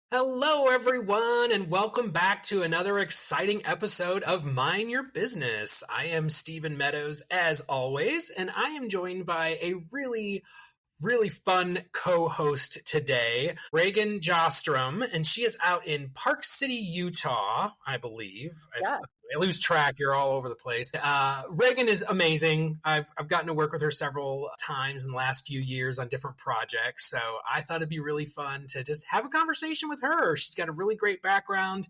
Hello, everyone, and welcome back to another exciting episode of Mind Your Business. I am Stephen Meadows, as always, and I am joined by a really fun co-host today, Reggan Jastrom, and she is out in Park City, Utah, I believe. Yeah. I lose track. You're all over the place. Reggan is amazing. I've gotten to work with her several times in the last few years on different projects, so I thought it'd be really fun to just have a conversation with her. She's got a really great background.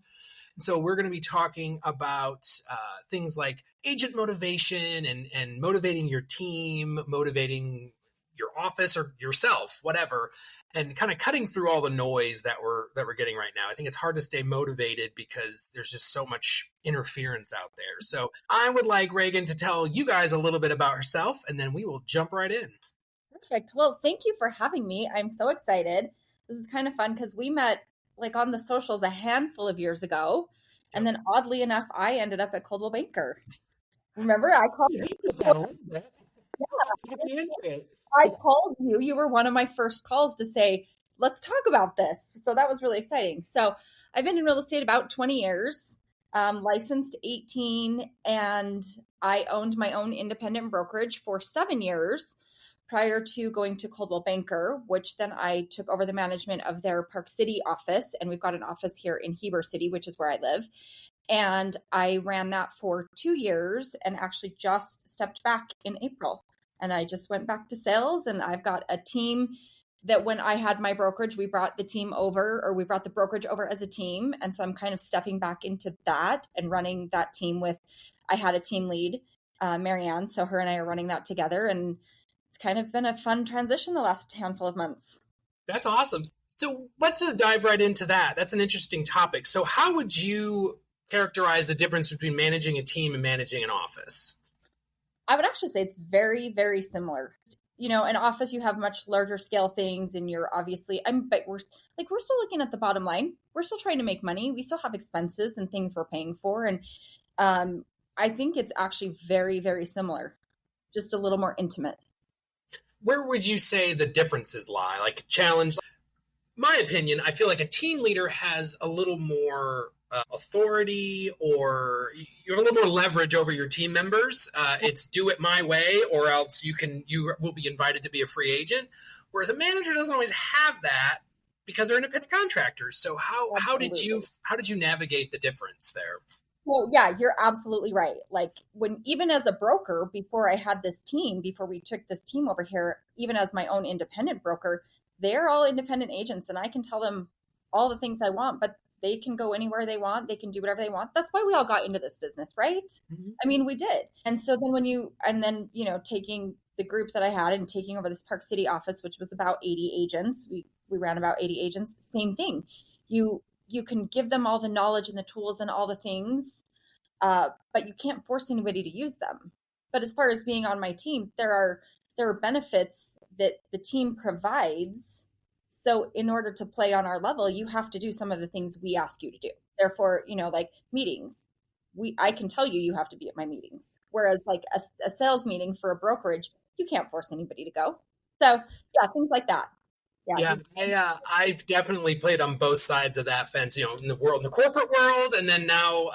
And so we're going to be talking about things like agent motivation and motivating your team, motivating your office or yourself, whatever, and kind of cutting through all the noise that we're getting right now. I think it's hard to stay motivated because there's just so much interference out there. So I would like Reggan to tell you guys a little bit about herself, and then we will jump right in. Perfect. Well, thank you for having me. I'm so excited. This is kind of fun because we met like on the socials a handful of years ago. And then oddly enough, I ended up at Coldwell Banker. Remember, I called you. I called you. You were one of my first calls to say, let's talk about this. So that was really exciting. So I've been in real estate about 20 years, licensed 18, and I owned my own independent brokerage for 7 years prior to going to Coldwell Banker, which then I took over the management of their Park City office. And we've got an office here in Heber City, which is where I live. And I ran that for 2 years and actually just stepped back in April. And I just went back to sales, and I've got a team that when I had my brokerage, we brought the brokerage over as a team. And so I'm kind of stepping back into that and running that team I had a team lead, Marianne. So her and I are running that together. And it's kind of been a fun transition the last handful of months. That's awesome. So let's just dive right into that. That's an interesting topic. So how would you characterize the difference between managing a team and managing an office? I would actually say it's very, very similar. You know, in office, you have much larger scale things, and you're obviously, but we're still looking at the bottom line. We're still trying to make money. We still have expenses and things we're paying for. And I think it's actually very, very similar, just a little more intimate. Where would you say the differences lie? Like challenge? My opinion, I feel like a team leader has a little more authority, or you have a little more leverage over your team members. It's do it my way, or else you will be invited to be a free agent. Whereas a manager doesn't always have that because they're independent contractors. So how did you navigate the difference there? Well, yeah, you're absolutely right. Like even as a broker, before we took this team over here, even as my own independent broker, they're all independent agents, and I can tell them all the things I want, but they can go anywhere they want. They can do whatever they want. That's why we all got into this business, right? Mm-hmm. I mean, we did. And so then taking the group that I had and taking over this Park City office, which was about 80 agents, we ran about 80 agents, same thing. You can give them all the knowledge and the tools and all the things, but you can't force anybody to use them. But as far as being on my team, there are benefits that the team provides. So in order to play on our level, you have to do some of the things we ask you to do. Therefore, like meetings, I can tell you have to be at my meetings. Whereas like a sales meeting for a brokerage, you can't force anybody to go. So yeah, things like that. Yeah, I've definitely played on both sides of that fence, in the corporate world, and then now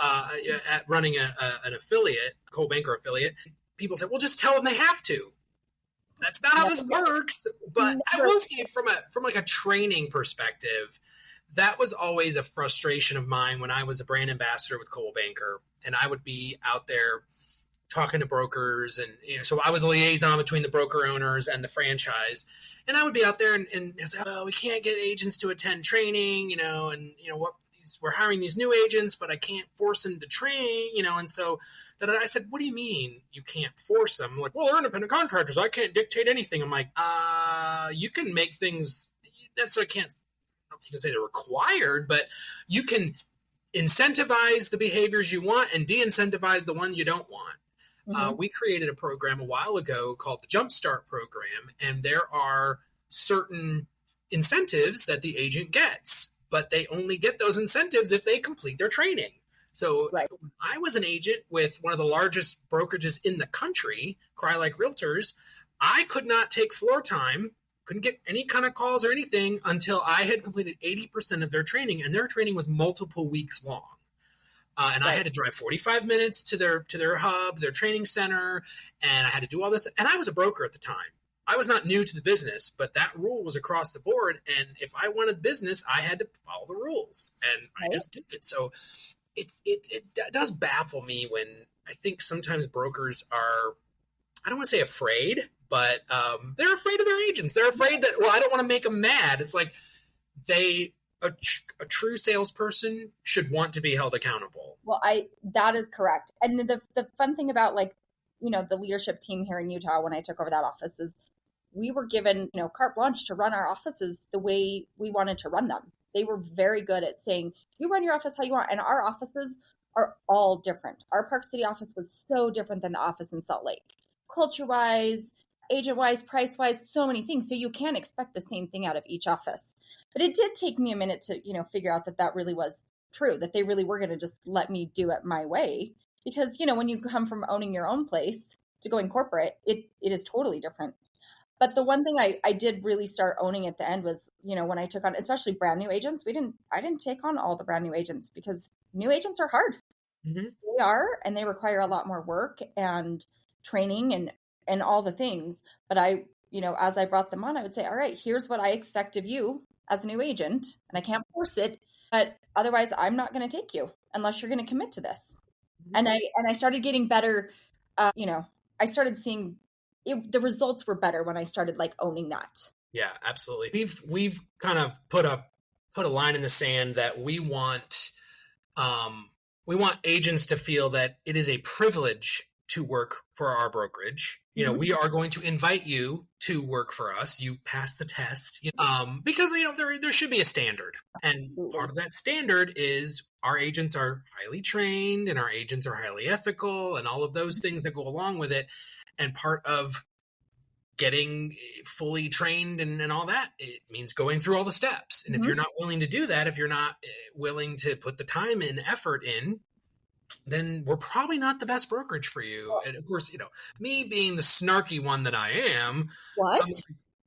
at running an affiliate, Coldwell Banker affiliate. People say, well, just tell them they have to. That's not how this works. But I will say from a training perspective, that was always a frustration of mine when I was a brand ambassador with Coldwell Banker, and I would be out there talking to brokers, and so I was a liaison between the broker owners and the franchise, and I would be out there and say, oh, we can't get agents to attend training, we're hiring these new agents, but I can't force them to train, and so that I said, what do you mean you can't force them? I'm like, well, they're independent contractors. I can't dictate anything. I'm like, you can make things, necessarily can't, I don't think you can say they're required, but you can incentivize the behaviors you want and de-incentivize the ones you don't want. Mm-hmm. We created a program a while ago called the Jumpstart program, and there are certain incentives that the agent gets, but they only get those incentives if they complete their training. So right. I was an agent with one of the largest brokerages in the country, Cry Like Realtors. I could not take floor time couldn't get any kind of calls or anything until I had completed 80% of their training, and their training was multiple weeks long. And I had to drive 45 minutes to their hub, their training center, and I had to do all this. And I was a broker at the time. I was not new to the business, but that rule was across the board. And if I wanted business, I had to follow the rules, and I just did it. So it does baffle me when I think sometimes brokers are, I don't want to say afraid, but they're afraid of their agents. They're afraid that, well, I don't want to make them mad. It's like a true salesperson should want to be held accountable. Well, that is correct. And the fun thing about, like, you know, the leadership team here in Utah, when I took over that office, is we were given, you know, carte blanche to run our offices the way we wanted to run them. They were very good at saying, you run your office how you want. And our offices are all different. Our Park City office was so different than the office in Salt Lake. Culture-wise, agent-wise, price-wise, so many things. So you can't expect the same thing out of each office. But it did take me a minute to, you know, figure out that really was true, that they really were going to just let me do it my way. Because, you know, when you come from owning your own place to going corporate, it is totally different. But the one thing I did really start owning at the end was, you know, when I took on, especially brand new agents, I didn't take on all the brand new agents, because new agents are hard. Mm-hmm. They are, and they require a lot more work and training and all the things. But I, you know, as I brought them on, I would say, all right, here's what I expect of you as a new agent, and I can't force it, but otherwise I'm not going to take you unless you're going to commit to this. Mm-hmm. And I started getting better. You know, I started seeing the results were better when I started, like, owning that. Yeah, absolutely. We've kind of put a line in the sand that we want agents to feel that it is a privilege to work for our brokerage. You know, we are going to invite you to work for us. You pass the test, because, you know, there should be a standard. And part of that standard is our agents are highly trained, and our agents are highly ethical, and all of those things that go along with it. And part of getting fully trained and all that, it means going through all the steps. And if you're not willing to do that, if you're not willing to put the time and effort in, then we're probably not the best brokerage for you. And of course, you know, me being the snarky one that I am. What?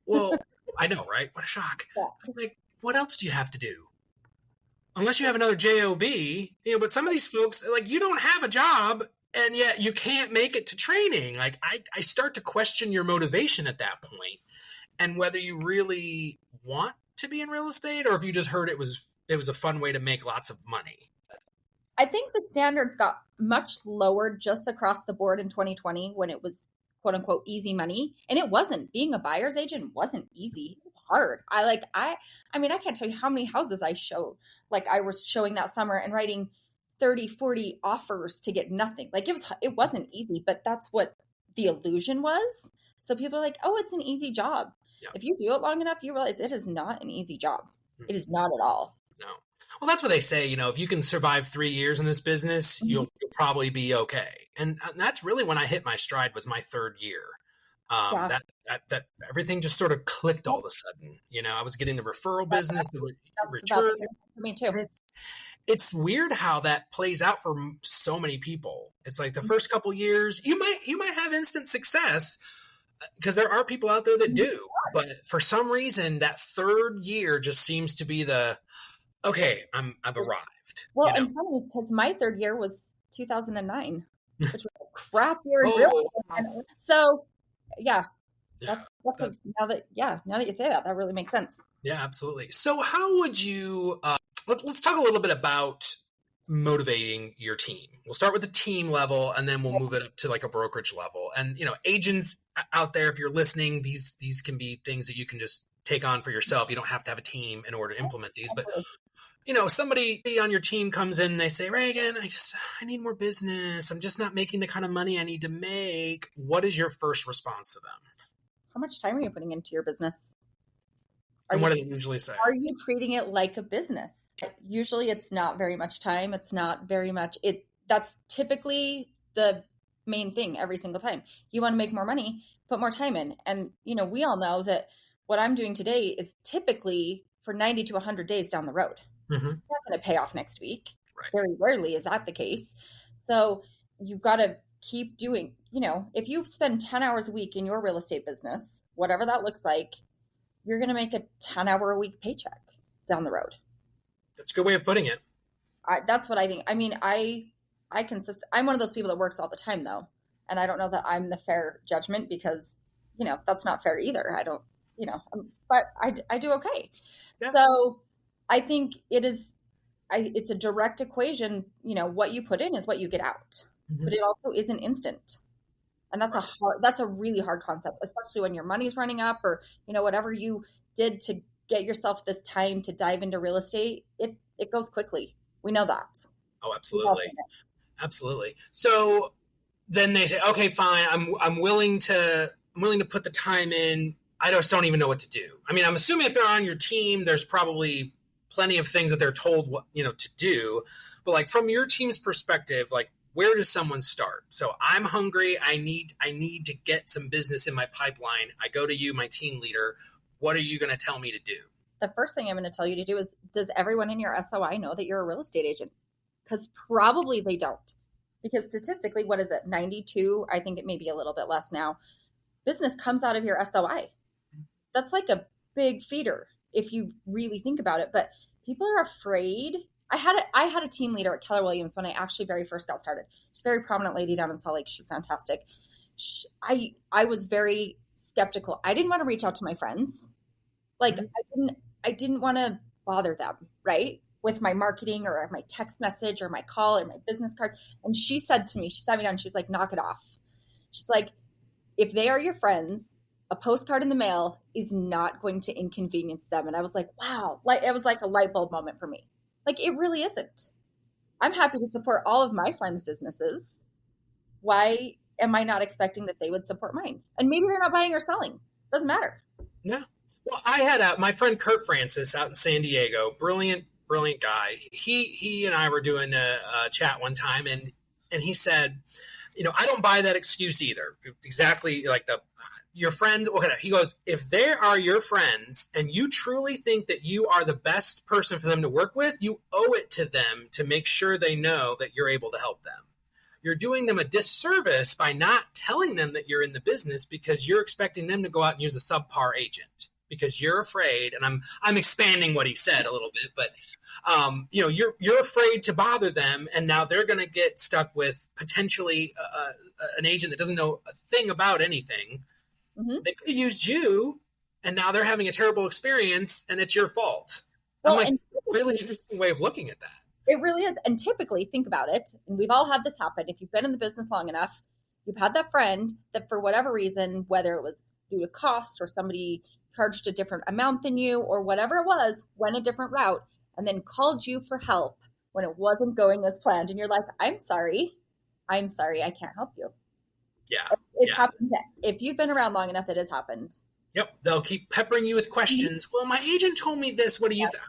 Well, I know, right? What a shock. Yeah. Like, what else do you have to do? Unless you have another job, you know, but some of these folks, like, you don't have a job, and yet you can't make it to training. Like, I start to question your motivation at that point, and whether you really want to be in real estate, or if you just heard it was a fun way to make lots of money. I think the standards got much lower just across the board in 2020 when it was, quote unquote, easy money. And it wasn't. Being a buyer's agent wasn't easy. It was hard. I mean, I can't tell you how many houses I showed. Like, I was showing that summer and writing 30, 40 offers to get nothing. Like, it wasn't easy, but that's what the illusion was. So people are like, oh, it's an easy job. Yeah. If you do it long enough, you realize it is not an easy job. It is not at all. No. Well, that's what they say. You know, if you can survive 3 years in this business, you'll probably be okay. And that's really when I hit my stride, was my third year. That everything just sort of clicked all of a sudden. You know, I was getting the referral business, the return. For me too. It's weird how that plays out for so many people. It's like the first couple years, you might have instant success, because there are people out there that do. But for some reason, that third year just seems to be okay, I've arrived. Well, and funny, because my third year was 2009, which was a crap year in real estate. So, now that you say that really makes sense. Yeah, absolutely. So how would you, let's talk a little bit about motivating your team. We'll start with the team level, and then we'll move it up to like a brokerage level. And, you know, agents out there, if you're listening, these can be things that you can just take on for yourself. You don't have to have a team in order to implement these, but, you know, somebody on your team comes in and they say, Reggan, I need more business. I'm just not making the kind of money I need to make. What is your first response to them? How much time are you putting into your business? And what do they usually say? Are you treating it like a business? Usually it's not very much time. It's not very much. That's typically the main thing every single time. You want to make more money, put more time in. And, you know, we all know that what I'm doing today is typically for 90 to 100 days down the road. It's not going to pay off next week. Right. Very rarely is that the case. So you've got to keep doing, you know, if you spend 10 hours a week in your real estate business, whatever that looks like, you're going to make a 10-hour-a-week paycheck down the road. That's a good way of putting it. That's what I think. I mean, I'm one of those people that works all the time, though. And I don't know that I'm the fair judgment because, that's not fair either. I don't, but I do okay. Yeah. So I think it's a direct equation. What you put in is what you get out, but it also isn't instant. And that's a really hard concept, especially when your money's running up or, whatever you did to get yourself this time to dive into real estate, it goes quickly. We know that. Oh, absolutely. Absolutely. So then they say, okay, fine. I'm willing to put the time in. I just don't even know what to do. I mean, I'm assuming if they're on your team, there's probably plenty of things that they're told what, to do. But like from your team's perspective, like where does someone start? So I'm hungry. I need to get some business in my pipeline. I go to you, my team leader. What are you going to tell me to do? The first thing I'm going to tell you to do is, does everyone in your SOI know that you're a real estate agent? Because probably they don't. Because statistically, what is it? 92, I think it may be a little bit less now. Business comes out of your SOI. That's like a big feeder if you really think about it. But people are afraid. I had a team leader at Keller Williams when I actually very first got started. She's a very prominent lady down in Salt Lake. She's fantastic. I was very skeptical. I didn't want to reach out to my friends. Like I didn't want to bother them, right? With my marketing or my text message or my call or my business card. And she said to me, she sat me down, she was like, knock it off. She's like, if they are your friends, a postcard in the mail is not going to inconvenience them. And I was like, wow, like it was like a light bulb moment for me. Like it really isn't. I'm happy to support all of my friends' businesses. Why am I not expecting that they would support mine? And maybe they're not buying or selling. Doesn't matter. No. Well, I had my friend Kurt Francis out in San Diego, brilliant guy. He and I were doing a chat one time, and he said, I don't buy that excuse either. Exactly like your friends. Okay, he goes, if they are your friends and you truly think that you are the best person for them to work with, you owe it to them to make sure they know that you're able to help them. You're doing them a disservice by not telling them that you're in the business because you're expecting them to go out and use a subpar agent because you're afraid. And I'm expanding what he said a little bit, but you're afraid to bother them, and now they're going to get stuck with potentially an agent that doesn't know a thing about anything. Mm-hmm. They could have used you, and now they're having a terrible experience, and it's your fault. Well, I'm like, really interesting way of looking at that. It really is. And typically, think about it, and we've all had this happen. If you've been in the business long enough, you've had that friend that for whatever reason, whether it was due to cost or somebody charged a different amount than you or whatever it was, went a different route, and then called you for help when it wasn't going as planned. And you're like, I'm sorry, I can't help you. Yeah. It's happened. If you've been around long enough, it has happened. Yep. They'll keep peppering you with questions. Well, my agent told me this. What do you think?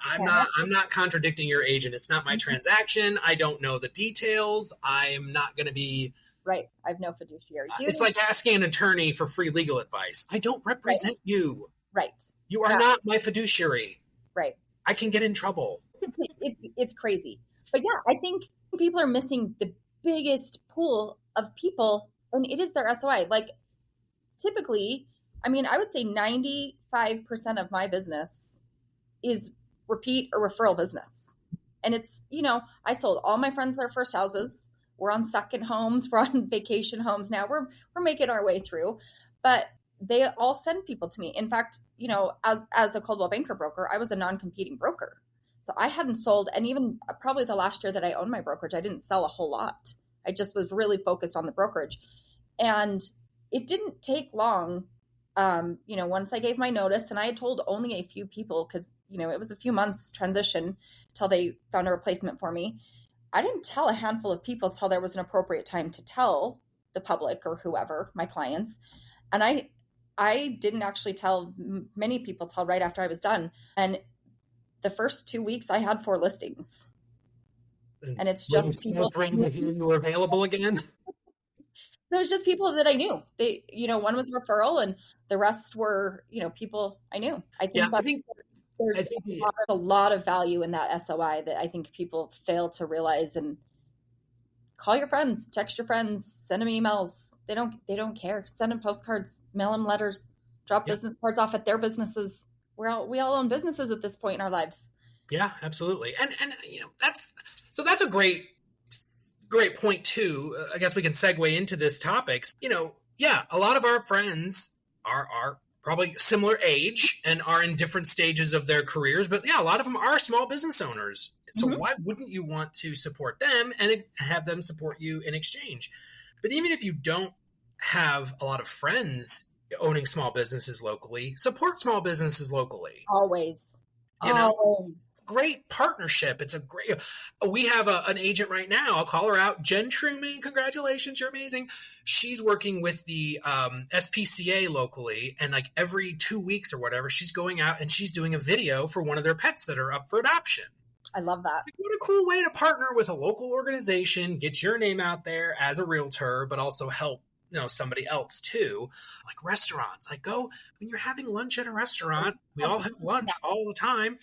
I'm not contradicting your agent. It's not my transaction. I don't know the details. I am not going to be right. I have no fiduciary duty. It's like asking an attorney for free legal advice. I don't represent you. Right. You are not my fiduciary. Right. I can get in trouble. It's crazy. But yeah, I think people are missing the biggest pool of people, and it is their SOI. Like typically, I mean, I would say 95% of my business is repeat or referral business. And it's, I sold all my friends their first houses. We're on second homes. We're on vacation homes now. We're making our way through, but they all send people to me. In fact, as a Coldwell Banker broker, I was a non-competing broker. So I hadn't sold, and even probably the last year that I owned my brokerage, I didn't sell a whole lot. I just was really focused on the brokerage. And it didn't take long. Once I gave my notice, and I had told only a few people because, it was a few months transition till they found a replacement for me. I didn't tell a handful of people till there was an appropriate time to tell the public or whoever, my clients. And I didn't actually tell many people till right after I was done. And the first 2 weeks I had 4 listings. And it's just people that you were available again. So it's just people that I knew. They, one was referral, and the rest were, people I knew. I think there's a lot of value in that SOI that I think people fail to realize. And call your friends, text your friends, send them emails. They don't care. Send them postcards, mail them letters, drop business cards off at their businesses. We all own businesses at this point in our lives. Yeah, absolutely. And that's a great point too. I guess we can segue into this topics. A lot of our friends are probably similar age and are in different stages of their careers, but a lot of them are small business owners. So why wouldn't you want to support them and have them support you in exchange? But even if you don't have a lot of friends owning small businesses locally, support small businesses locally. Always. Great partnership. It's a great, we have an agent right now. I'll call her out. Jen Truman. Congratulations. You're amazing. She's working with the SPCA locally. And like every 2 weeks or whatever, she's going out and she's doing a video for one of their pets that are up for adoption. I love that. What a cool way to partner with a local organization, get your name out there as a realtor, but also help somebody else too. Like restaurants, like go when you're having lunch at a restaurant, we all have lunch all the time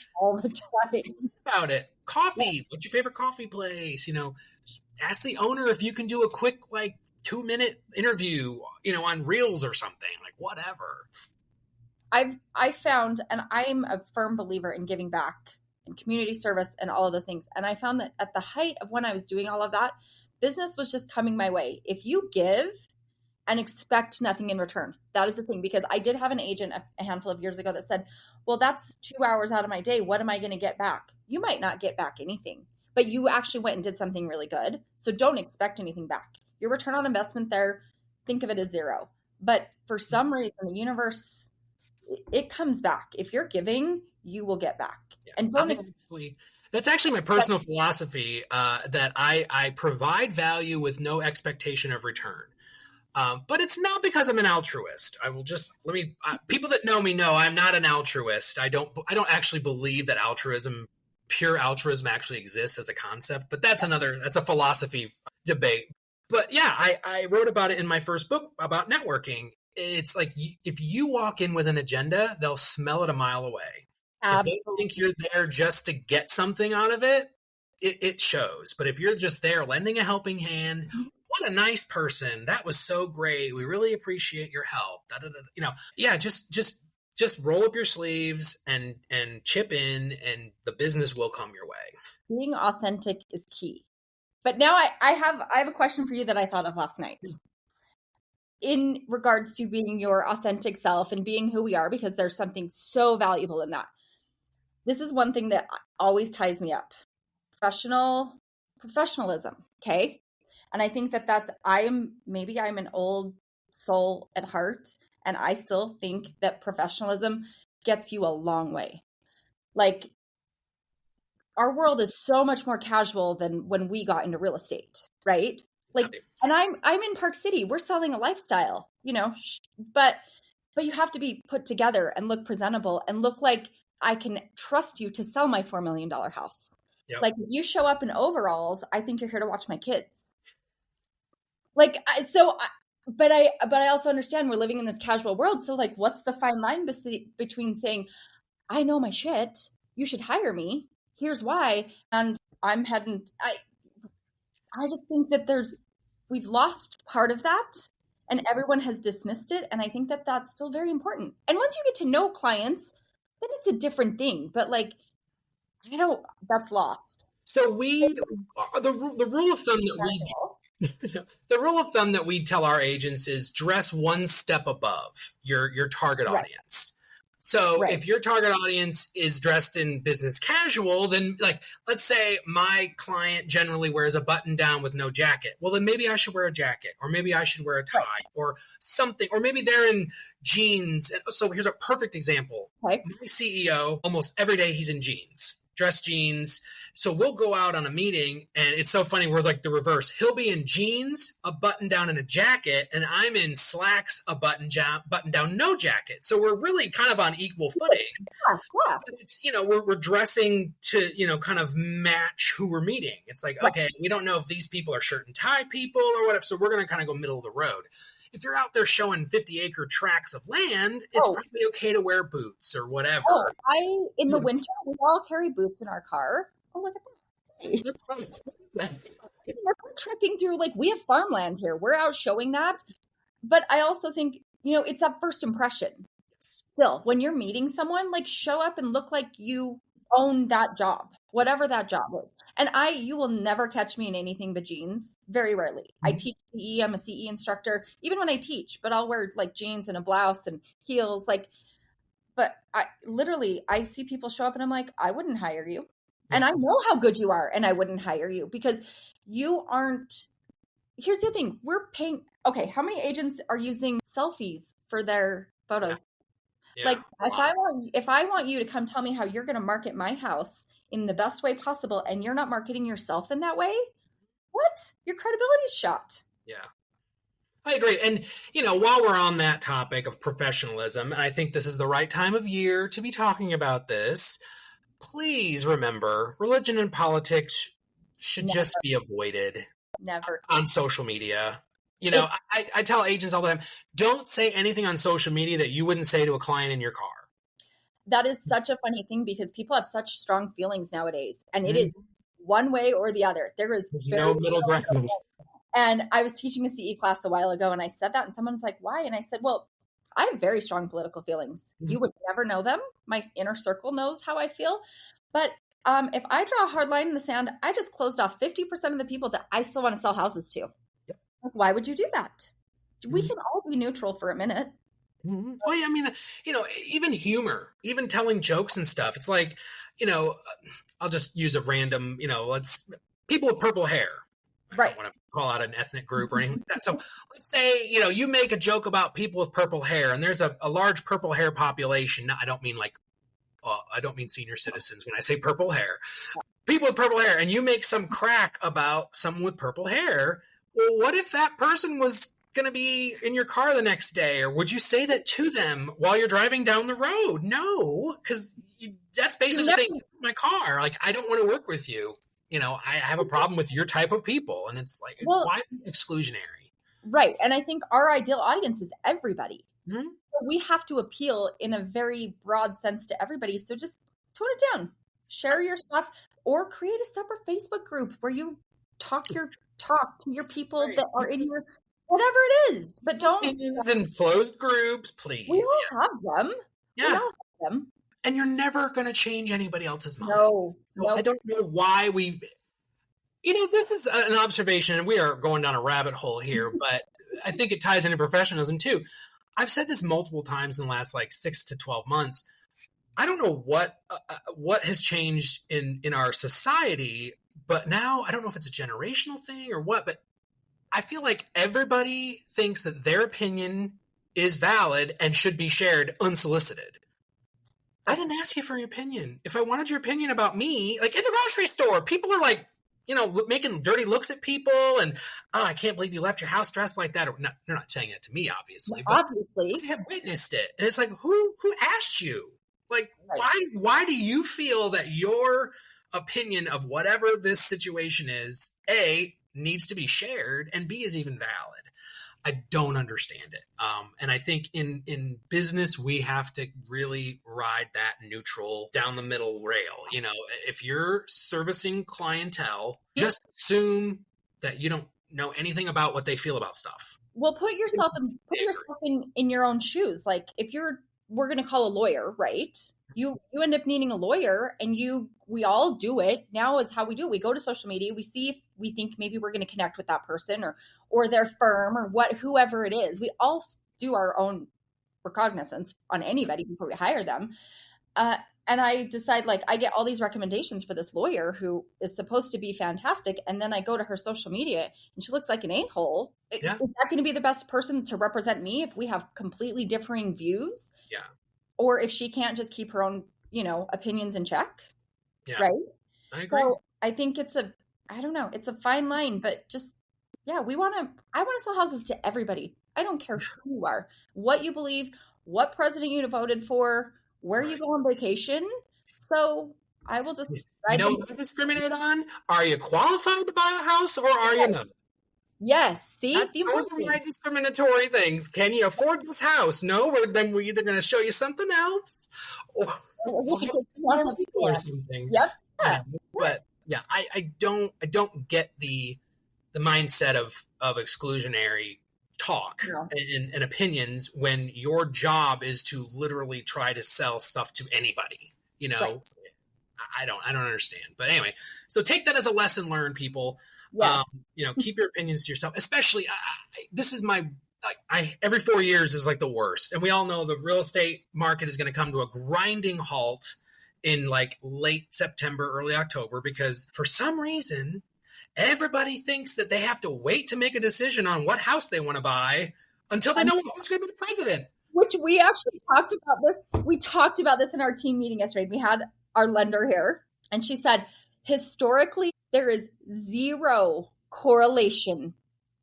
about it. Coffee, what's your favorite coffee place? Ask the owner if you can do a quick 2-minute interview on Reels or something, like whatever. I've found, and I'm a firm believer in giving back and community service and all of those things, and I found that at the height of when I was doing all of that, business was just coming my way. If you give and expect nothing in return. That is the thing, because I did have an agent a handful of years ago that said, well, that's 2 hours out of my day. What am I going to get back? You might not get back anything, but you actually went and did something really good. So don't expect anything back. Your return on investment there, think of it as zero. But for some reason, the universe, it comes back. If you're giving, you will get back. Yeah. And that's actually my personal philosophy, that I provide value with no expectation of return. But it's not because I'm an altruist. I will just people that know me know I'm not an altruist. I don't actually believe that pure altruism actually exists as a concept, but that's a philosophy debate. But yeah, I wrote about it in my first book about networking. It's like, if you walk in with an agenda, they'll smell it a mile away. Absolutely. If they think you're there just to get something out of it, it shows. But if you're just there lending a helping hand, what a nice person. That was so great. We really appreciate your help. Just roll up your sleeves and chip in, and the business will come your way. Being authentic is key. But now I have a question for you that I thought of last night. In regards to being your authentic self and being who we are, because there's something so valuable in that. This is one thing that always ties me up. Professionalism. Okay. And I think I'm an old soul at heart, and I still think that professionalism gets you a long way. Like, our world is so much more casual than when we got into real estate, right? Like, and I'm in Park City. We're selling a lifestyle, but you have to be put together and look presentable and look like I can trust you to sell my $4 million house. Yep. Like, if you show up in overalls, I think you're here to watch my kids. But I also understand we're living in this casual world. So like, what's the fine line between saying, I know my shit, you should hire me, here's why, and I'm heading, I just think that we've lost part of that, and everyone has dismissed it. And I think that that's still very important. And once you get to know clients, then it's a different thing. But that's lost. So the rule of thumb the rule of thumb that we tell our agents is dress one step above your target audience. So if your target audience is dressed in business casual, then let's say my client generally wears a button down with no jacket. Well, then maybe I should wear a jacket, or maybe I should wear a tie or something, or maybe they're in jeans. So here's a perfect example. My CEO, almost every day he's in jeans. Dress jeans. So we'll go out on a meeting, and it's so funny. We're like the reverse. He'll be in jeans, a button down, and a jacket, and I'm in slacks, a button down, no jacket. So we're really kind of on equal footing. Yeah. But it's we're dressing to kind of match who we're meeting. It's like, okay, we don't know if these people are shirt and tie people or whatever. So we're going to kind of go middle of the road. If you're out there showing 50-acre tracts of land, it's probably okay to wear boots or whatever. In the winter, we all carry boots in our car. Oh, look at that. That's fun. What is that? We're trekking through, we have farmland here. We're out showing that. But I also think, it's that first impression. still, when you're meeting someone, like show up and look like you own that job, whatever that job is. And you will never catch me in anything but jeans. Very rarely. I teach CE. I'm a CE instructor, even when I teach, but I'll wear like jeans and a blouse and heels. But I see people show up and I'm like, I wouldn't hire you. And I know how good you are and I wouldn't hire you because you aren't. Here's the thing. We're paying. Okay. How many agents are using selfies for their photos? Yeah. Like if I want you to come tell me how you're going to market my house in the best way possible and you're not marketing yourself in that way, what? Your credibility's shot. Yeah. I agree. And, while we're on that topic of professionalism, and I think this is the right time of year to be talking about this, please remember religion and politics should just be avoided. Never. On social media. I tell agents all the time, don't say anything on social media that you wouldn't say to a client in your car. That is such a funny thing because people have such strong feelings nowadays, and it is one way or the other. There's no middle ground. And I was teaching a CE class a while ago, and I said that, and someone's like, why? And I said, well, I have very strong political feelings. You would never know them. My inner circle knows how I feel. But if I draw a hard line in the sand, I just closed off 50% of the people that I still want to sell houses to. Yep. Why would you do that? We can all be neutral for a minute. Mm-hmm. Well, I mean, even humor, even telling jokes and stuff. It's like, I'll just use a random, people with purple hair. Right. I don't want to call out an ethnic group or anything like that. So let's say, you make a joke about people with purple hair and there's a large purple hair population. Now, I don't mean senior citizens when I say purple hair. People with purple hair, and you make some crack about someone with purple hair. Well, what if that person was going to be in your car the next day? Or would you say that to them while you're driving down the road? No, because that's basically saying, my car, like, I don't want to work with you. I have a problem with your type of people. And it's like, why exclusionary? Right. And I think our ideal audience is everybody. Mm-hmm. So we have to appeal in a very broad sense to everybody. So just tone it down, share your stuff, or create a separate Facebook group where you talk to your people that are in your, whatever it is, but don't. In closed groups, please. We all have them. Yeah. We all have them. And you're never going to change anybody else's mind. No. I don't know why this is an observation, and we are going down a rabbit hole here, but I think it ties into professionalism too. I've said this multiple times in the last 6 to 12 months. I don't know what has changed in our society, but now I don't know if it's a generational thing or what, but I feel like everybody thinks that their opinion is valid and should be shared unsolicited. I didn't ask you for your opinion. If I wanted your opinion about me, like in the grocery store, people are like, making dirty looks at people and, oh, I can't believe you left your house dressed like that. Or no, they're not saying it to me, obviously. But obviously. I have witnessed it. And it's like, who asked you? Like, right. Why do you feel that your opinion of whatever this situation is, A, needs to be shared, and B, is even valid? I don't understand it. And I think in business, we have to really ride that neutral down the middle rail. If you're servicing clientele, just assume that you don't know anything about what they feel about stuff. Well, put yourself in your own shoes. Like if we're going to call a lawyer, right? You end up needing a lawyer, and we all do it. Now is how we do it. We go to social media. We see if we think maybe we're going to connect with that person or their firm or whoever it is. We all do our own recognizance on anybody before we hire them. And I decide, I get all these recommendations for this lawyer who is supposed to be fantastic. And then I go to her social media and she looks like an a-hole. Yeah. Is that going to be the best person to represent me if we have completely differing views? Yeah. Or if she can't just keep her own, opinions in check. Yeah. Right. I agree. So I think it's a fine line, but just, I want to sell houses to everybody. I don't care who you are, what you believe, what president you voted for, where you go on vacation. So I will just what to discriminate on? Are you qualified to buy a house or are you not? Yes. See, those are my discriminatory things. Can you afford this house? No, then we're either going to show you something else or something. Yep. Yeah. But yeah, I don't get the mindset of exclusionary talk No. and opinions when your job is to literally try to sell stuff to anybody. Right. I don't understand. But anyway, so take that as a lesson learned, people. Yes. Keep your opinions to yourself. Especially, this is my every 4 years is like the worst, and we all know the real estate market is going to come to a grinding halt in like late September, early October, because for some reason everybody thinks that they have to wait to make a decision on what house they want to buy until they know who's going to be the president. Which we actually talked about this. We talked about this in our team meeting yesterday. We had our lender here, and she said, historically, there is zero correlation,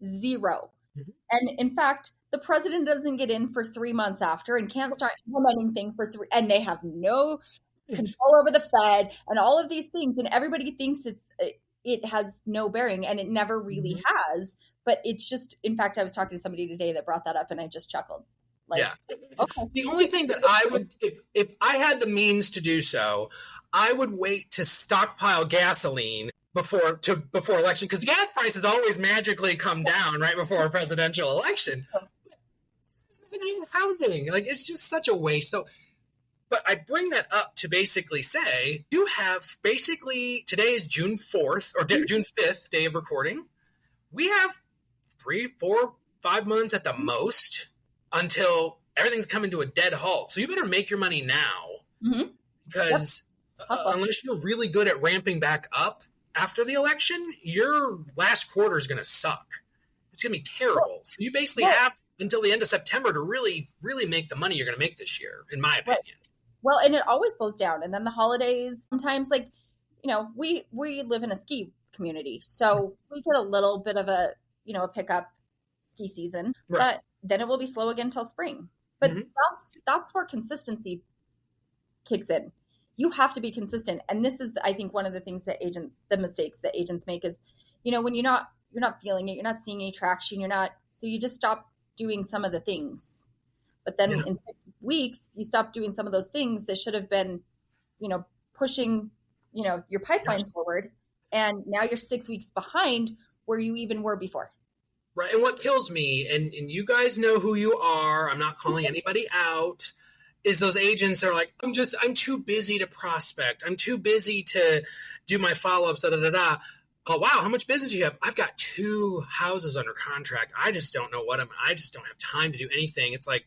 zero. Mm-hmm. And in fact, the president doesn't get in for 3 months after and can't start implementing things for 3, and they have no control over the Fed and all of these things. And everybody thinks it has no bearing, and it never really has. But it's just, in fact, I was talking to somebody today that brought that up, and I just chuckled. Like, yeah. Okay. The only thing that I would, if I had the means to do so, I would wait to stockpile gasoline before election, because gas prices always magically come down right before a presidential election. Housing, like, it's just such a waste. So, but I bring that up to basically say, you have basically, today is June 4th or June 5th, day of recording. We have 3, 4, 5 months at the most until everything's coming to a dead halt. So you better make your money now, because unless you're really good at ramping back up after the election, your last quarter is going to suck. It's going to be terrible. So you basically have until the end of September to really, really make the money you're going to make this year, in my opinion. Right. Well, and it always slows down. And then the holidays, sometimes, like, we live in a ski community. So we get a little bit of a pickup ski season, but then it will be slow again until spring. But that's where consistency kicks in. You have to be consistent. And this is, I think, one of the things that the mistakes that agents make is, when you're not feeling it, you're not seeing any traction, so you just stop doing some of the things. But then in 6 weeks, you stop doing some of those things that should have been, pushing, your pipeline forward. And now you're 6 weeks behind where you even were before. Right. And what kills me, and you guys know who you are, I'm not calling anybody out, is those agents are like, I'm too busy to prospect. I'm too busy to do my follow-ups, Oh, wow, how much business do you have? I've got 2 houses under contract. I just don't know I just don't have time to do anything. It's like,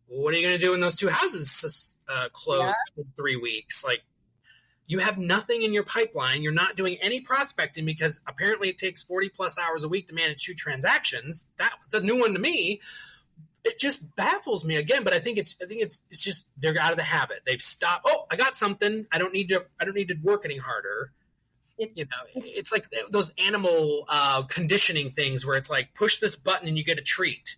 what are you going to do when those 2 houses close in 3 weeks? Like, you have nothing in your pipeline. You're not doing any prospecting because apparently it takes 40 plus hours a week to manage 2 transactions. That's a new one to me. It just baffles me again, but I think it's just they're out of the habit. They've stopped. Oh, I got something. I don't need to work any harder. It's like those animal conditioning things where it's like, push this button and you get a treat.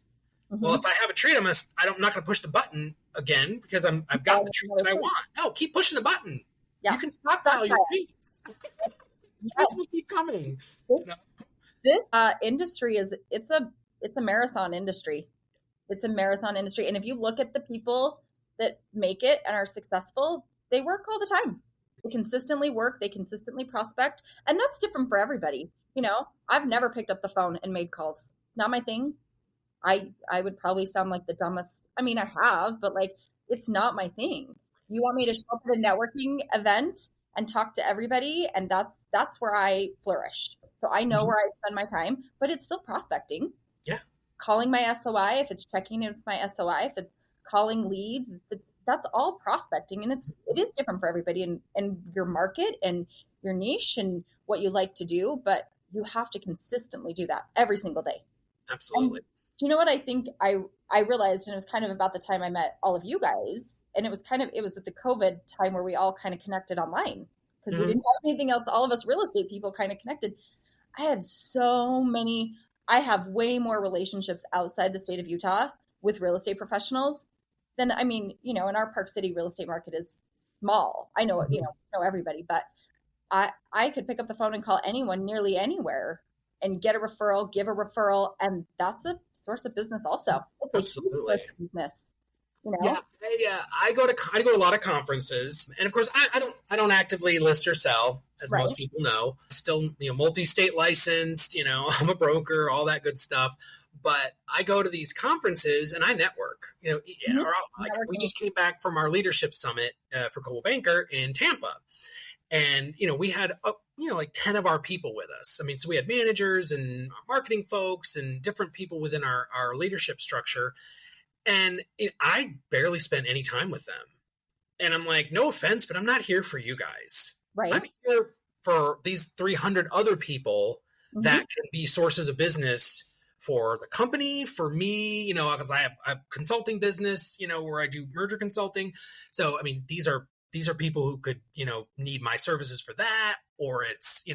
Mm-hmm. Well, if I have a treat, I'm not going to push the button again because I've got the treat that I want. No, keep pushing the button. Yeah. You can stockpile your treats. Treats will keep coming. This industry it's a marathon industry. It's a marathon industry, and if you look at the people that make it and are successful, they work all the time. They consistently work, they consistently prospect, and that's different for everybody. I've never picked up the phone and made calls. Not my thing. I would probably sound like the dumbest. I mean, I have, but like, it's not my thing. You want me to show up at a networking event and talk to everybody, and that's where I flourish. So I know where I spend my time, but it's still prospecting. Yeah. Calling my SOI, if it's checking in with my SOI, if it's calling leads, that's all prospecting, and it is different for everybody and your market and your niche and what you like to do, but you have to consistently do that every single day. Absolutely. And do you know what I think I realized, and it was kind of about the time I met all of you guys, and it was at the COVID time where we all kind of connected online because we didn't have anything else. All of us real estate people kind of connected. I have way more relationships outside the state of Utah with real estate professionals than, in our Park City real estate market is small. I know, know everybody, but I could pick up the phone and call anyone nearly anywhere and get a referral, give a referral. And that's a source of business also. It's Absolutely. A huge business. Yeah, I go to a lot of conferences, and of course, I don't actively list or sell, as most people know. Still, multi-state licensed. I'm a broker, all that good stuff. but I go to these conferences and I network. We just came back from our leadership summit for Coldwell Banker in Tampa. And, we had, like 10 of our people with us. I mean, so we had managers and marketing folks and different people within our leadership structure. And I barely spent any time with them. And I'm like, no offense, but I'm not here for you guys. Right. I'm here for these 300 other people that can be sources of business for the company, for me, because I have a consulting business, where I do merger consulting. So, I mean, these are people who could, need my services for that, or it's,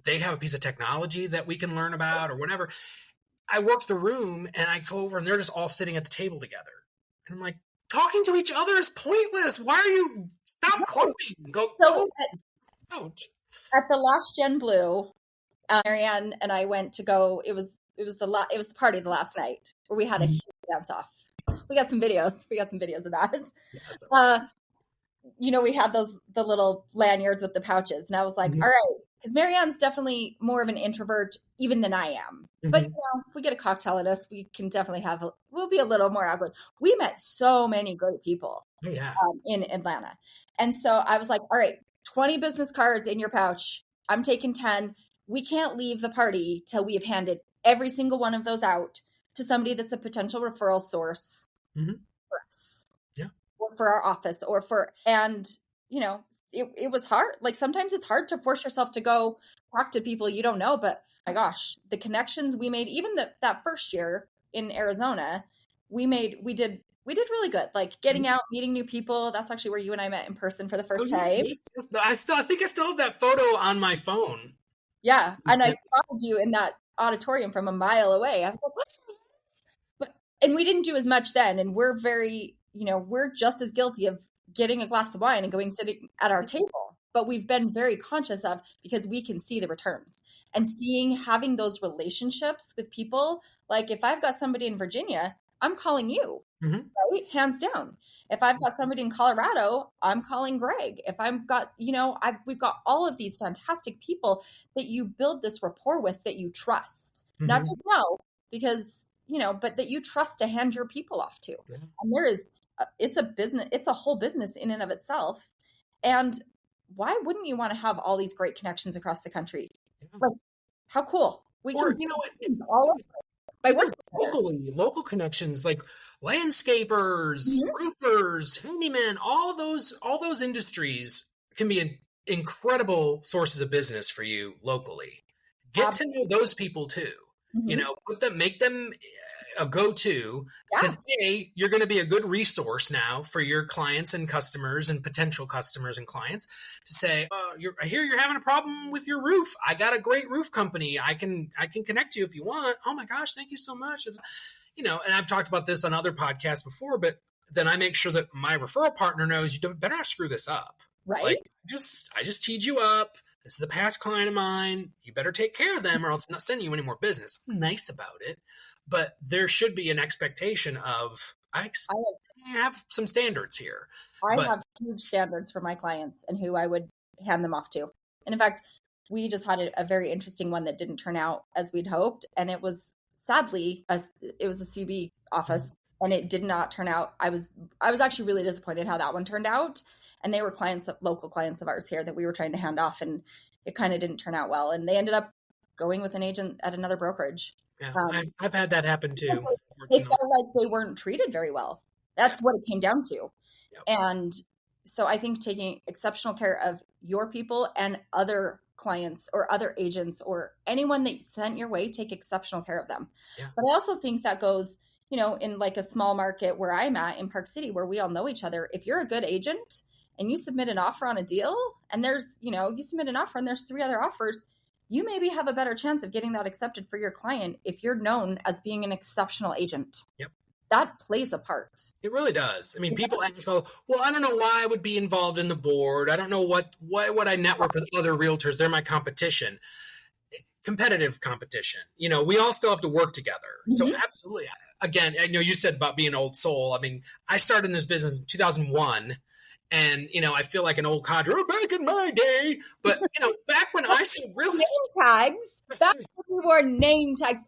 they have a piece of technology that we can learn about or whatever. I work the room and I go over and they're just all sitting at the table together. And I'm like, talking to each other is pointless. Why are you stop clumping? Go out. At the last Gen Blue, Marianne and I went to go. It was the party the last night where we had a huge dance off. We got some videos. Of that. Yes. We had the little lanyards with the pouches, and I was like, all right, because Marianne's definitely more of an introvert even than I am. But if we get a cocktail at us, we can definitely we'll be a little more outgoing. We met so many great people in Atlanta, and so I was like, all right, 20 business cards in your pouch. I'm taking 10. We can't leave the party till we have handed every single one of those out to somebody that's a potential referral source for us, or for our office, it was hard. Like sometimes it's hard to force yourself to go talk to people you don't know, but my gosh, the connections we made, even that first year in Arizona, we did really good. Like getting out, meeting new people. That's actually where you and I met in person for the first time. I think I still have that photo on my phone. Yeah. And I spotted you in that auditorium from a mile away. I was like, what's this? And we didn't do as much then. And we're very, we're just as guilty of getting a glass of wine and sitting at our table. But we've been very conscious of, because we can see the returns and having those relationships with people. Like if I've got somebody in Virginia, I'm calling you, right? Hands down. If I've got somebody in Colorado, I'm calling Greg. If I've got, we've got all of these fantastic people that you build this rapport with, that you trust, not just know because, but that you trust to hand your people off to. Yeah. And it's a business, it's a whole business in and of itself. And why wouldn't you want to have all these great connections across the country? Yeah. Like, how cool. All over. Local connections, like landscapers, roofers, handymen, all those industries can be incredible sources of business for you locally. Get to know those people too. Make them a go-to, because you're going to be a good resource now for your clients and customers and potential customers and clients to say, I hear you're having a problem with your roof. I got a great roof company. I can connect you if you want. Oh my gosh, thank you so much. And I've talked about this on other podcasts before, but then I make sure that my referral partner knows you better not screw this up. Right. Like, I just teed you up. This is a past client of mine. You better take care of them or else I'm not sending you any more business. I'm nice about it. But there should be an expectation of, I have some standards here. I have huge standards for my clients and who I would hand them off to. And in fact, we just had a very interesting one that didn't turn out as we'd hoped. And it was sadly, it was a CB office and it did not turn out. I was actually really disappointed how that one turned out. And they were local clients of ours here that we were trying to hand off, and it kind of didn't turn out well. And they ended up going with an agent at another brokerage. Yeah, I've had that happen too. They felt like they weren't treated very well. That's what it came down to. Yep. And so I think taking exceptional care of your people and other clients or other agents or anyone that sent your way, take exceptional care of them. Yeah. But I also think that goes, in like a small market where I'm at in Park City, where we all know each other. If you're a good agent and you submit an offer on a deal and there's, you submit an offer and there's 3 other offers, you maybe have a better chance of getting that accepted for your client if you're known as being an exceptional agent. Yep. That plays a part. It really does. I mean, people ask, well, I don't know why I would be involved in the board. I don't know why would I network with other realtors? They're my competition. Competitive competition. We all still have to work together. So absolutely. Again, I know you said about being an old soul. I mean, I started in this business in 2001. And, I feel like an old codger, back in my day. But, back when I said real estate. Name tags. Back when we wore name tags.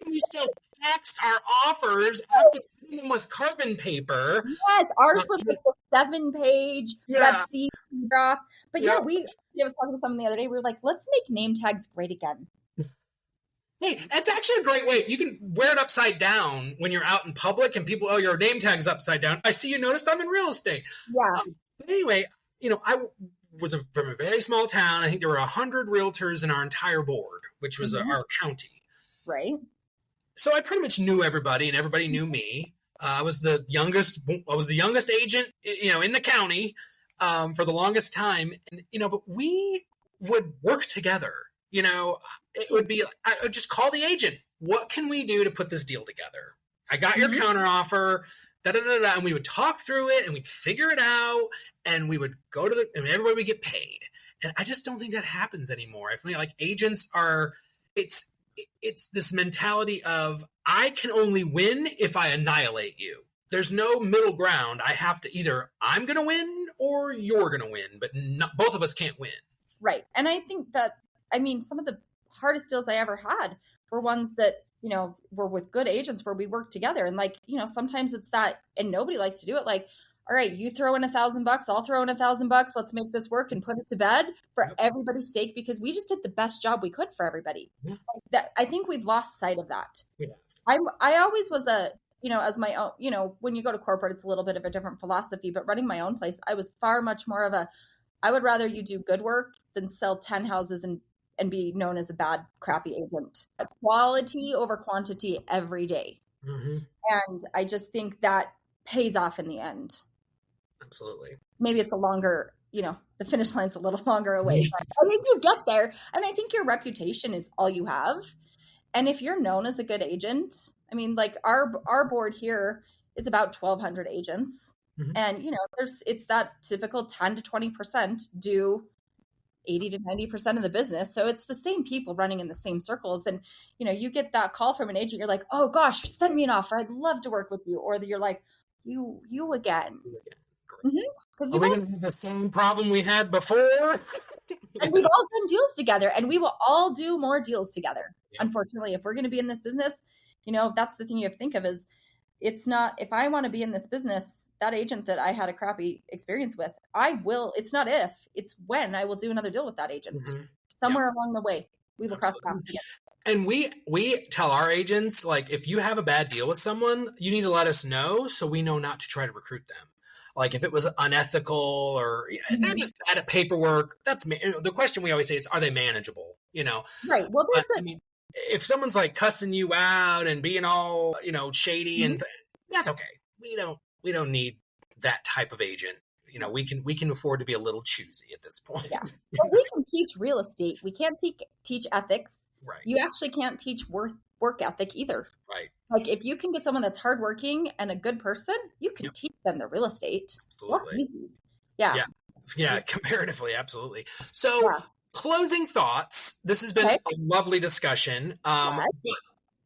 We still faxed our offers after putting them with carbon paper. Yes, ours was like the 7-page red sea draft. But I was talking to someone the other day. We were like, let's make name tags great again. Hey, that's actually a great way. You can wear it upside down when you're out in public and people, your name tag's upside down. I see you noticed I'm in real estate. Yeah. But anyway, I was from a very small town. I think there were 100 realtors in our entire board, which was our county. Right. So I pretty much knew everybody and everybody knew me. I was the youngest agent, in the county for the longest time. And, but we would work together. It would be, I would just call the agent. What can we do to put this deal together? I got your counter offer, and we would talk through it and we'd figure it out and we would go and everybody would get paid. And I just don't think that happens anymore. I feel like agents it's this mentality of I can only win if I annihilate you. There's no middle ground. I have to either I'm going to win or you're going to win, but both of us can't win. Right. And I think that, some of the hardest deals I ever had were ones that, were with good agents where we worked together. And sometimes it's that, and nobody likes to do it. Like, all right, you throw in $1,000, I'll throw in $1,000. Let's make this work and put it to bed for everybody's sake, because we just did the best job we could for everybody. I think we've lost sight of that. Yeah. I always was as my own, when you go to corporate, it's a little bit of a different philosophy, but running my own place, I was far much more of I would rather you do good work than sell 10 houses and be known as a bad, crappy agent. Quality over quantity every day. Mm-hmm. And I just think that pays off in the end. Absolutely. Maybe it's a longer, the finish line's a little longer away. But I think you get there. And I think your reputation is all you have. And if you're known as a good agent, our board here is about 1,200 agents. Mm-hmm. And, it's that typical 10 to 20% do 80 to 90% of the business. So it's the same people running in the same circles. And, you get that call from an agent, you're like, oh gosh, send me an offer. I'd love to work with you. Or you're like, you again. Mm-hmm. Are we going to have the same problem we had before? And we've all done deals together, and we will all do more deals together. Yeah. Unfortunately, if we're going to be in this business, that's the thing you have to think of is, it's not, if I want to be in this business, that agent that I had a crappy experience with, it's not if, it's when I will do another deal with that agent. Mm-hmm. Somewhere along the way, we will cross paths together. And we tell our agents, like, if you have a bad deal with someone, you need to let us know so we know not to try to recruit them. Like if it was unethical or if they're just bad at paperwork, that's the question we always say is, are they manageable? Right. Well, if someone's like cussing you out and being all, shady, and that's okay. We don't need that type of agent. We can afford to be a little choosy at this point. Yeah. But we can teach real estate. We can't teach ethics. Right. You actually can't teach work ethic either. Right. Like if you can get someone that's hardworking and a good person, you can teach them the real estate. Absolutely. Easy. Yeah. Yeah. Comparatively. Absolutely. So closing thoughts. This has been a lovely discussion. But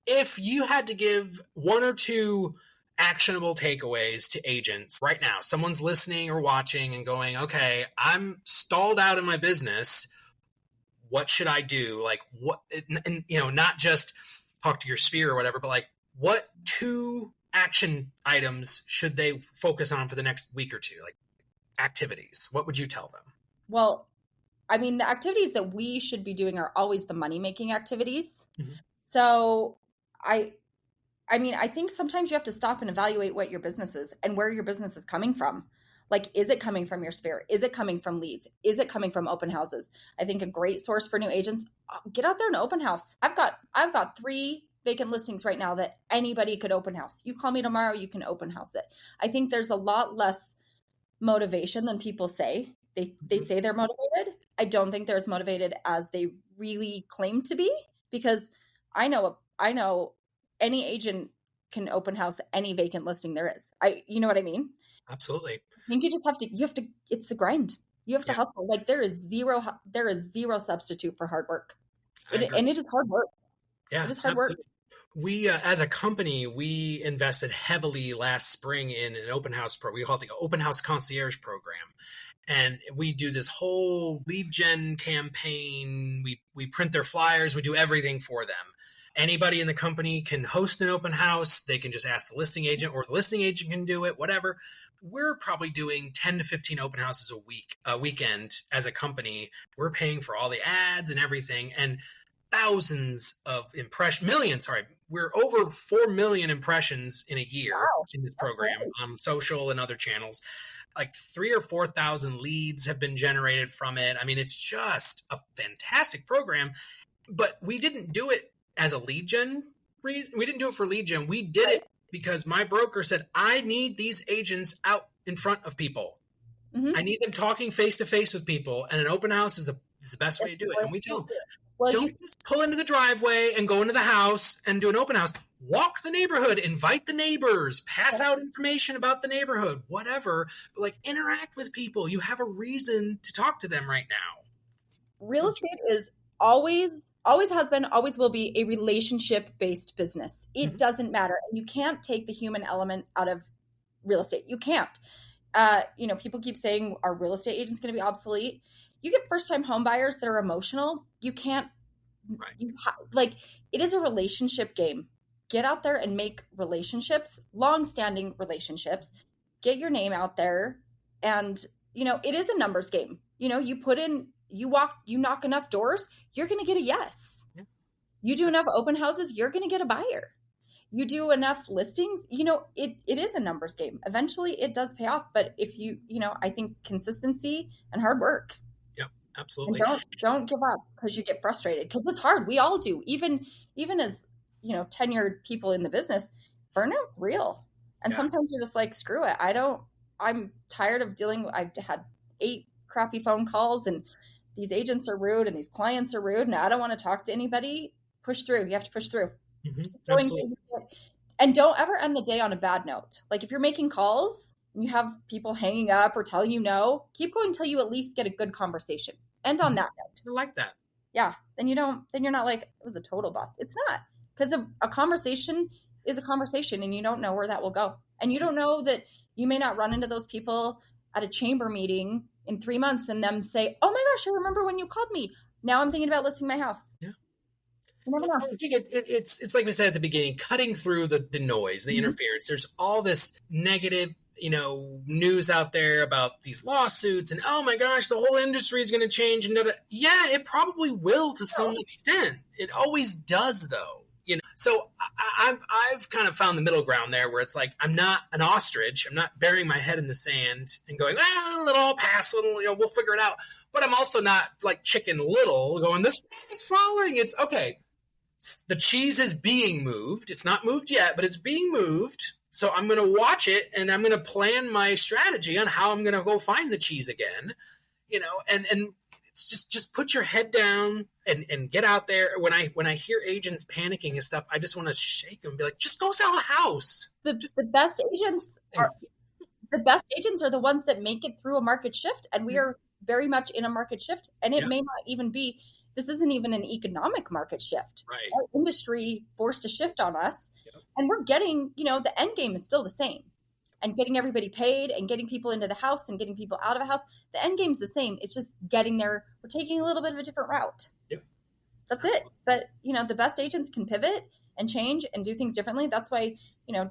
if you had to give one or two actionable takeaways to agents right now, someone's listening or watching and going, okay, I'm stalled out in my business. What should I do? Like what, and not just talk to your sphere or whatever, but like what 2 action items should they focus on for the next week or two? Like activities. What would you tell them? Well, the activities that we should be doing are always the money-making activities. Mm-hmm. So I think sometimes you have to stop and evaluate what your business is and where your business is coming from. Like, is it coming from your sphere? Is it coming from leads? Is it coming from open houses? I think a great source for new agents, get out there and open house. I've got 3 vacant listings right now that anybody could open house. You call me tomorrow, you can open house it. I think there's a lot less motivation than people say. They say they're motivated. I don't think they're as motivated as they really claim to be, because I know any agent can open house any vacant listing there is. You know what I mean? Absolutely. I think you have to, it's the grind. You have to hustle. Like there is zero substitute for hard work. And it is hard work. Yeah. It is hard work. We, as a company, we invested heavily last spring in an open house we call it the Open House Concierge Program. And we do this whole lead gen campaign. We print their flyers. We do everything for them. Anybody in the company can host an open house. They can just ask the listing agent, or the listing agent can do it, whatever. We're probably doing 10 to 15 open houses a weekend as a company. We're paying for all the ads and everything. And thousands of millions, we're over 4 million impressions in a year in this program on social and other channels. Like 3,000 or 4,000 leads have been generated from it. I mean, it's just a fantastic program, but we didn't do it as a lead gen reason. We didn't do it for lead gen. We did it because my broker said, I need these agents out in front of people. Mm-hmm. I need them talking face to face with people, and an open house is the best way to do it. And we tell them, don't just pull into the driveway and go into the house and do an open house. Walk the neighborhood, invite the neighbors, pass out information about the neighborhood, whatever. But like, interact with people. You have a reason to talk to them right now. Real estate is always has been, always will be a relationship-based business. It doesn't matter. And you can't take the human element out of real estate. You can't. People keep saying, are real estate agents going to be obsolete? You get first-time home buyers that are emotional. You can't, it is a relationship game. Get out there and make relationships, long-standing relationships. Get your name out there. And, it is a numbers game. You knock enough doors, you're going to get a yes. Yeah. You do enough open houses, you're going to get a buyer. You do enough listings, it is a numbers game. Eventually it does pay off. But if I think consistency and hard work. Absolutely. And don't give up because you get frustrated, because it's hard. We all do. Even as, tenured people in the business, burnout's real. And sometimes you're just like, screw it. I'm tired of I've had 8 crappy phone calls, and these agents are rude and these clients are rude, and I don't want to talk to anybody. Push through. You have to push through. Mm-hmm. Absolutely. And don't ever end the day on a bad note. Like, if you're making calls and you have people hanging up or telling you no, keep going until you at least get a good conversation. End on that note. I like that. Yeah. Then you're not like, it was a total bust. It's not, because a conversation is a conversation, and you don't know where that will go. And you don't know that you may not run into those people at a chamber meeting in 3 months and them say, oh my gosh, I remember when you called me. Now I'm thinking about listing my house. Yeah. You never know. I think it's like we said at the beginning, cutting through the noise, the interference. There's all this negative, news out there about these lawsuits, and oh my gosh, the whole industry is going to change. And yeah, it probably will to some extent. It always does, though. So I've kind of found the middle ground there, where it's like, I'm not an ostrich. I'm not burying my head in the sand and going, it'll all pass. We'll figure it out. But I'm also not like Chicken Little going, this is falling. It's okay. The cheese is being moved. It's not moved yet, but it's being moved. So I'm going to watch it, and I'm going to plan my strategy on how I'm going to go find the cheese again, and it's just put your head down and get out there. When I hear agents panicking and stuff, I just want to shake them and be like, just go sell a house. The best agents are the ones that make it through a market shift. And we are very much in a market shift, and it may not even be, this isn't even an economic market shift. Right. Our industry forced a shift on us, and we're getting, the end game is still the same. And getting everybody paid and getting people into the house and getting people out of a house, the end game's the same. It's just getting there. We're taking a little bit of a different route. Yep. That's it. But, the best agents can pivot and change and do things differently. That's why,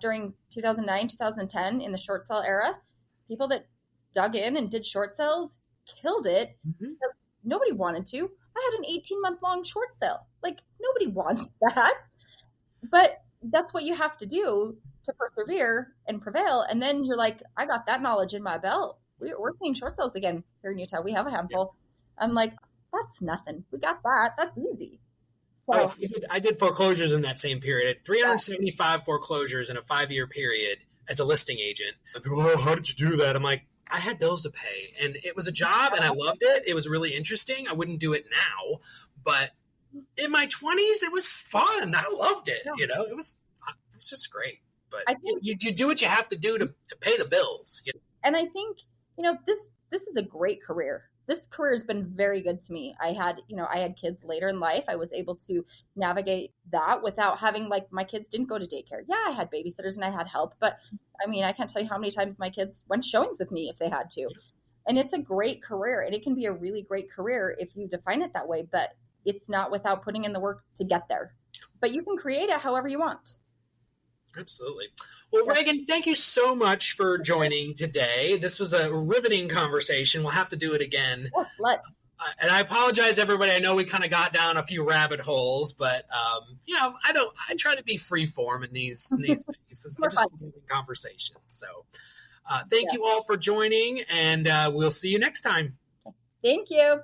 during 2009, 2010, in the short sale era, people that dug in and did short sales killed it because nobody wanted to. I had an 18-month long short sale. Like, nobody wants that. But that's what you have to do to persevere and prevail. And then you're like, I got that knowledge in my belt. We're seeing short sales again here in Utah. We have a handful. I'm like, that's nothing. We got that. That's easy. So I did foreclosures in that same period. 375 foreclosures in a 5-year period as a listing agent. And people, how did you do that? I'm like, I had bills to pay, and it was a job, and I loved it. It was really interesting. I wouldn't do it now, but in my 20s, it was fun. I loved it. It was just great. But I think you do what you have to do to pay the bills. And I think, this is a great career. this career has been very good to me. I had kids later in life. I was able to navigate that without having, like, my kids didn't go to daycare. Yeah, I had babysitters and I had help, but I mean, I can't tell you how many times my kids went showings with me if they had to. And it's a great career, and it can be a really great career if you define it that way, but it's not without putting in the work to get there. But you can create it however you want. Absolutely. Well, Reggan, thank you so much for joining today. This was a riveting conversation. We'll have to do it again. Yes, let's. And I apologize, everybody. I know we kind of got down a few rabbit holes, but I try to be free form in these things. I just love having conversations. So thank you all for joining, and we'll see you next time. Thank you.